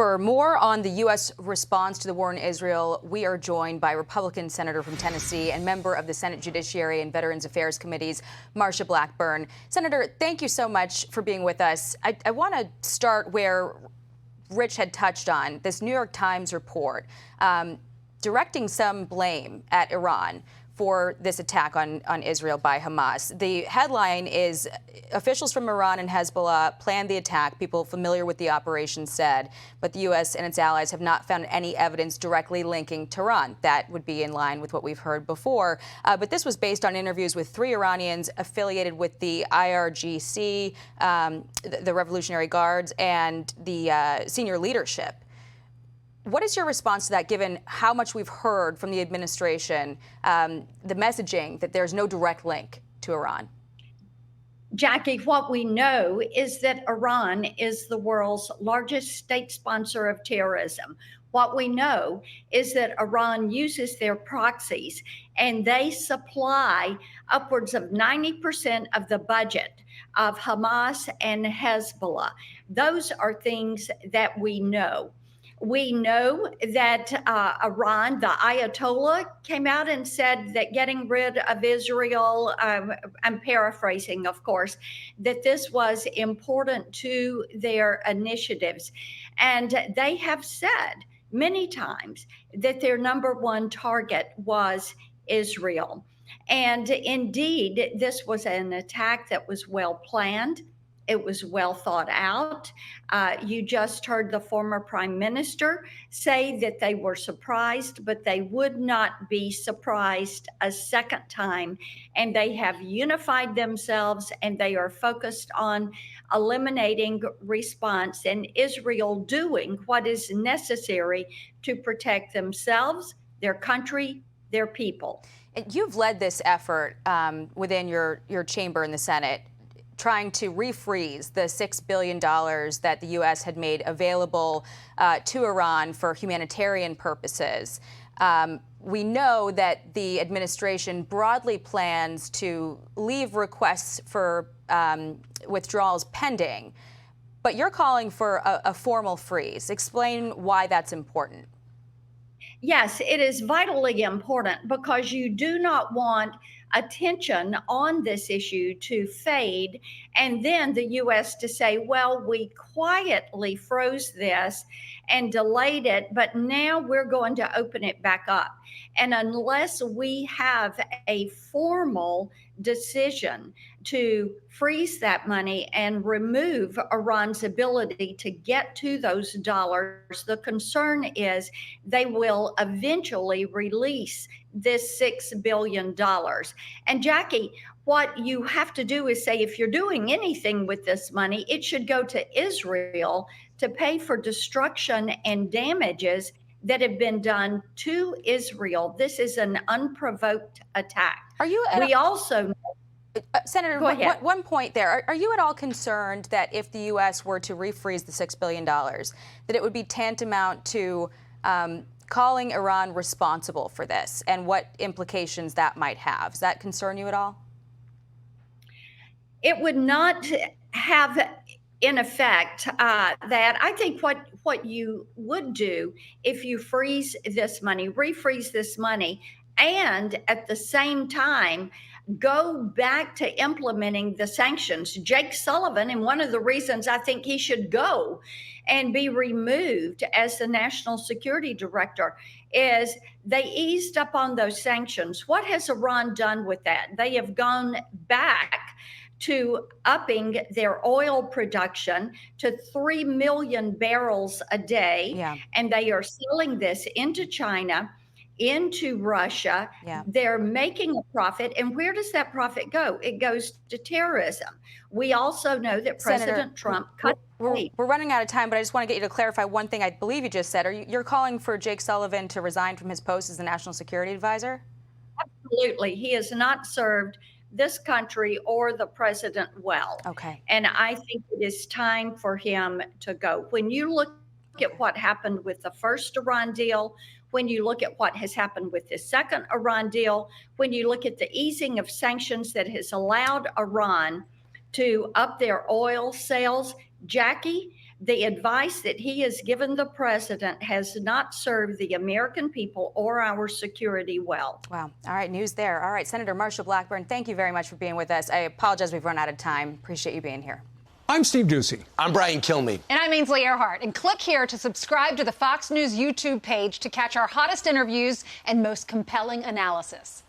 For more on the U.S. response to the war in Israel, we are joined by Republican Senator from Tennessee and member of the Senate Judiciary and Veterans Affairs Committees, Marsha Blackburn. Senator, thank you so much for being with us. I want to start where Rich had touched on, this New York Times report directing some blame at Iran for this attack on Israel by Hamas. The headline is, officials from Iran and Hezbollah planned the attack, people familiar with the operation said, but the U.S. and its allies have not found any evidence directly linking Tehran. That would be in line with what we've heard before. But this was based on interviews with 3 Iranians affiliated with the IRGC, the Revolutionary Guards, and the senior leadership. What is your response to that, given how much we've heard from the administration, the messaging that there's no direct link to Iran? Jackie, what we know is that Iran is the world's largest state sponsor of terrorism. What we know is that Iran uses their proxies and they supply upwards of 90% of the budget of Hamas and Hezbollah. Those are things that we know. We know that Iran, the Ayatollah, came out and said that getting rid of Israel, I'm paraphrasing, of course, that this was important to their initiatives. And they have said many times that their #1 target was Israel. And indeed, this was an attack that was well planned. It was well thought out. You just heard the former prime minister say that they were surprised, but they would not be surprised a second time. And they have unified themselves and they are focused on eliminating response and Israel doing what is necessary to protect themselves, their country, their people. And you've led this effort within your chamber in the Senate, trying to refreeze the $6 billion that the U.S. had made available to Iran for humanitarian purposes. We know that the administration broadly plans to leave requests for withdrawals pending, but you're calling for a formal freeze. Explain why that's important. Yes, it is vitally important because you do not want attention on this issue to fade and then the U.S. to say, well, we quietly froze this and delayed it, but now we're going to open it back up. And unless we have a formal decision to freeze that money and remove Iran's ability to get to those dollars, the concern is they will eventually release this $6 billion. And Jackie, what you have to do is say, if you're doing anything with this money, it should go to Israel to pay for destruction and damages that have been done to Israel. This is an unprovoked attack. We also Senator, one point there. Are you at all concerned that if the U.S. were to refreeze the $6 billion, that it would be tantamount to calling Iran responsible for this and what implications that might have? Does that concern you at all? It would not have, in effect, that. I think what you would do if you freeze this money, refreeze this money, and at the same time go back to implementing the sanctions. Jake Sullivan, and one of the reasons I think he should go and be removed as the national security director is they eased up on those sanctions. What has Iran done with that? They have gone back to upping their oil production to 3 million barrels a day. Yeah. And they are selling this into China, into Russia. Yeah. They're making a profit. And where does that profit go? It goes to terrorism. We also know that President Trump cut. We're running out of time, but I just want to get you to clarify one thing I believe you just said. You're calling for Jake Sullivan to resign from his post as the National Security Advisor? Absolutely. He has not served this country or the president well. Okay. And I think it is time for him to go. When you look at what happened with the first Iran deal, when you look at what has happened with the second Iran deal, when you look at the easing of sanctions that has allowed Iran to up their oil sales, Jackie, The advice that he has given the president has not served the American people or our security well. Wow. All right, news there. All right, Senator Marsha Blackburn, thank you very much for being with us. I apologize we've run out of time. Appreciate you being here. I'm Steve Ducey. I'm Brian Kilmeade. And I'm Ainsley Earhart. And click here to subscribe to the Fox News YouTube page to catch our hottest interviews and most compelling analysis.